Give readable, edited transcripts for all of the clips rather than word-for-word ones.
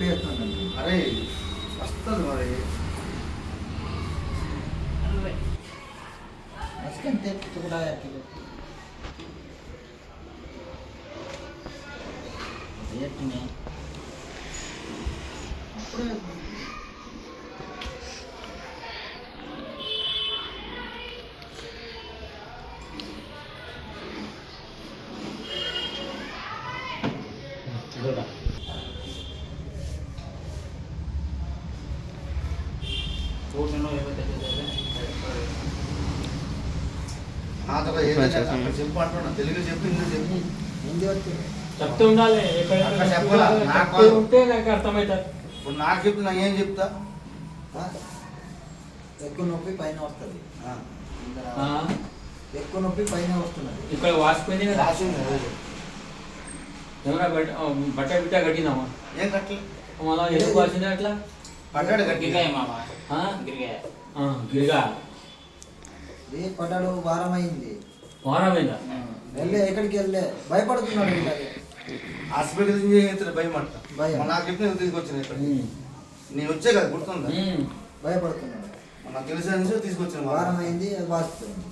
చెప్పేస్తున్నాను. అరే వస్తుంది మరి మస్కంతే కూడా అప్పుడే నాతో చెప్పు అంటున్నా, తెలుగు చెప్పు, ఇంగ్లీష్ చెప్పు. హిందీ వచ్చింది చెప్తూ ఉండాలి. అక్కడ చెప్పాలా? నాకు చెప్తూ ఉంటే నాకు అర్థమవుతుంది. ఇప్పుడు నాకు చెప్తే నాకు ఏం చెప్తా? ఎక్కువ నొప్పి పైన వస్తుంది. ఆ, ఎక్కువ నొప్పి పైన వస్తున్నది. ఇక్కడ వాసిపోయింది కదా. ఏమన్నా బట్ట బిట్ట కట్టిందమ్మా? ఏం కట్టలే, మళ్ళా ఎందుకు వాసింది అట్లా? పడ్డాడు గట్టి. గిరిగా ఏ పడ్డాడు, వారం అయింది. వారమైందా? వెళ్ళే ఎక్కడికి వెళ్ళే భయపడుతున్నాడు. హాస్పిటల్ భయం అంట. భయం. నాకు చెప్తే తీసుకొచ్చిన ఇక్కడ నేను వచ్చే కదా, గుర్తుందా? భయపడుతున్నాడు. నాకు తెలిసిన నుంచి తీసుకొచ్చిన. వారం అయింది, అది వాసిపోయింది.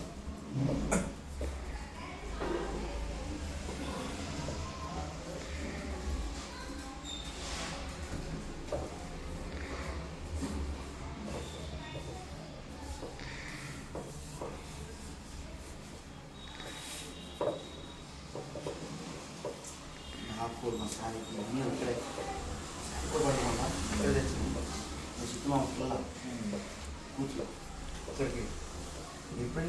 నాకు మా సారికి అన్నీ ఇక్కడే పడుకోమన్నా ఇక్కడే తెచ్చింది. చుట్టూ కూర్చో ఇక్కడికి ఎప్పుడు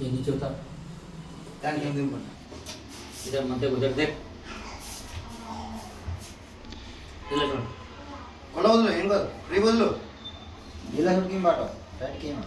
ఎన్ని చెబుతా దానికి ఏం దింపండి. ఇదే మధ్య కుదరదే. కొల వదిలే, ఏం కాదు, ఫ్రీ వదిలు. ఇలా హుకింగ్ బాట బయటకి ఏమో